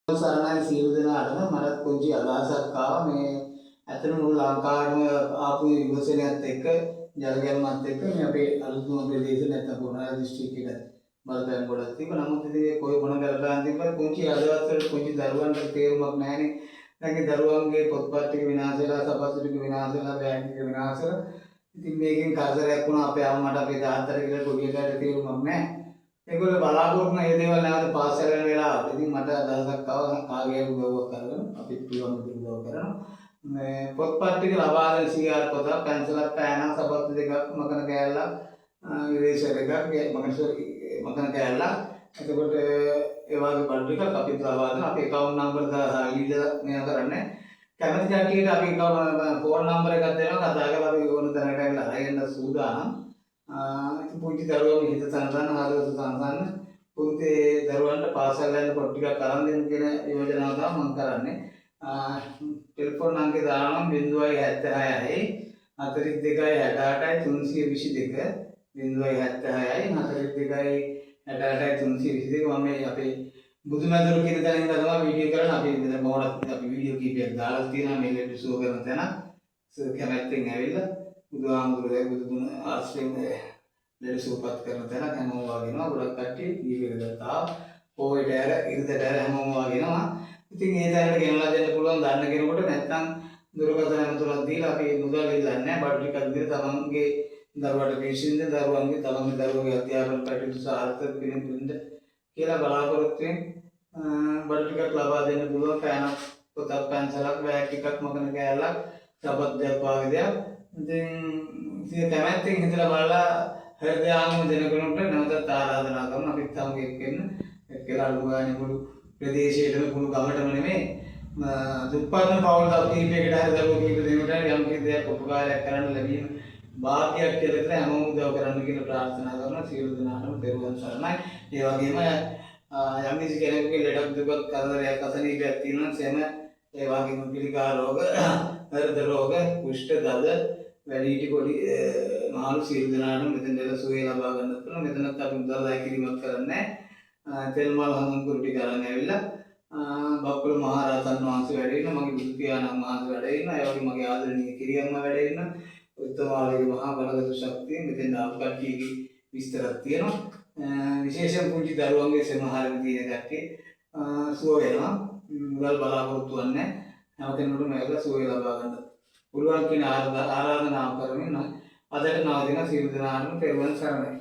සරණයි සියලු දෙනාටම මට පුංචි අදහසක් ආවා මේ ඇත්තටම මුළු ලංකාවේම ආපු විමර්ශනයත් එක්ක ජලගැලමත් එක්ක මේ අපේ අලුත්ම ප්‍රදේශ නැත්නම් පොළොන්නරුව දිස්ත්‍රික්කයේ බලපෑම් ගොඩක් තිබුණා. නමුත් ඉතින් කොයි මොන කරලා තිබ්බත් පුංචි හදවත් වල පුංචි දරුවන්ට තේරුමක් නැහැනේ. නැගේ දරුවන්ගේ පොත්පත් ටික විනාශ වෙලා, සපත්තු ටික විනාශ වෙලා, බෑග් ටික විනාශ වෙලා. ඉතින් මේකෙන් කරදරයක් වුණා අපේ අම්මට අපේ තාත්තට කියලා පොඩියට තේරුමක් නැහැ. ඒගොල්ලෝ බලාපොරොත්තු වෙන මේ දේවල් නැවත පාස් කරගෙන වෙලාවට ඉතින් මට අදහසක් ආවා කාගේ උදව්වක් කරගෙන අපි පුළුවන් උදව් කරනවා මේ පොත්පත් ටික ලබා දෙන CR පොත පැන්සලක් පෑනක් සපත්තු දෙකක් මකන කෑල්ලක් ඉරේසර් එකක් මකන කෑල්ලක් එතකොට ඒ වගේ බඩු ටිකක් අපි ලබා දෙන අපේ account number දාලා ඉල්ලලා මෙයා කරන්නේ කැමති කට්ටියට අපි ෆෝන් නම්බර් එකක් දෙනවා කතා කරලා අපි ඕන තැනකට ඇවිල්ලා අරගෙන සූදානම් ඉතින් පුංචි දරුවෝ හිත තනතන ආදර්ශ සංසන්න පුංචි දරුවන්ට පාසල් යන පොත් ටිකක් අරන් දෙන්න කියන යෝජනාව තමයි මම කරන්නේ. ටෙලිෆෝන් අංකය දානවා 076යි 42යි 68යි 322 076යි 42යි 68යි 322 මම අපේ බුදුමැදුරු කියන තැනින් තමයි වීඩියෝ කරන අපි මෙතන මොහොතක් අපි වීඩියෝ කීපයක් දාලා තියෙනවා මේ ලෙඩ ෂෝ කරන තැන කැමැත්තෙන් ඇවිල්ලා බුදුහාමුදුරුවෝ බුදුගුණ ආශ්‍රයෙන් ලෙඩ සුවපත් කරන තැන හැමෝම වගේනවා ගොඩක් කට්ටිය දීවිරදතා පොයිට ඇර ඉරිදට ඇර හැමෝම වගේනවා. ඉතින් ඒ තැනට ගෙනලා දෙන්න පුළුවන් දන්න කෙනෙකුට නැත්නම් දුරකථන නම්බරක් දීලා අපි මුදල් ඉල්ලන්නේ නැහැ බඩු ටිකක් දීලා තමන්ගේ දරුවට පිළිසින්ද දරුවන්ගේ තමන්ගේ දරුවගේ අධ්‍යාපන කටයුතු සාර්ථක වෙන්න කියලා බලාපොරොත්තු වෙන බඩු ටිකක් ලබා දෙන්න පුළුවන් පෑනක් පොතක් පැන්සලක් බෑග් ටිකක් මකන කෑල්ලක් සපත්යක් වගේ දෙයක්. ඉතින් කැමැත්තෙන් හිතලා බලලා හෘදයාංගම දෙනකනුට නැවතත් ආරාධනා කරනවා අපිත් සමග එක්කෙන්න එක්කලා අනුගානේ මුළු ප්‍රදේශයේම මුළු ගමටම නෙමෙයි දුප්පත්ම පවුල් කීපයකට හරි දරුවෝ කීප දෙනෙකුට යම් කිසි දෙයක් උපකාරයක් කරන්න ලැබීම භාග්‍යයක් කියලා ඉතින් හැමෝම උදව් කරන්න කියලා ප්‍රාර්ථනා කරනවා සියලු දෙනාටම පෙරවන් සරණයි. ඒ වගේම යම් කිසි කෙනෙකුගේ ලෙඩක් දුකක් කරදරයක් අසනීපයක් තියෙනවා සෙම ඒ වගේම පිළිකා රෝග හෘද රෝග කුෂ්ඨ දද වැඩිහිටි පොඩි මාළු සියලු දෙනාටම මෙතෙන් දෙල සුවය ලබා ගන්නත් පුළුවන්. මෙතනත් අපි මුදල් දායි කිරීමක් කරන්නේ තෙල් මල් හඳුන් කුරු ටික අරන් ඇවිල්ලා බක්කුල මහ රහතන් වහන්සේ වැඩ ඉන්න මගේ බුදු පියාණන් වහන්සේ වැඩ ඉන්න ඒ වගේ මගේ ආදරණීය කිරියම්ම වැඩ ඉන්න උත්තමාලගේ මහා බලගත් ශක්තිය මෙතෙන් ආපු කට්ටියගේ විස්තරයක් තියෙනවා. විශේෂයෙන් පුංචි දරුවන්ගේ සමහරව තියෙන කට්ටිය සුව වෙනවා මුදල් බලාපොරොත්තු වෙන්නේ හැම කෙනෙකුටම මේක සුවය ලබා ගන්න පුළුවන් කියන ආරාධනාව කරමින් අදට නවතින සියලු දෙනාටම පෙරවන් සරණයි.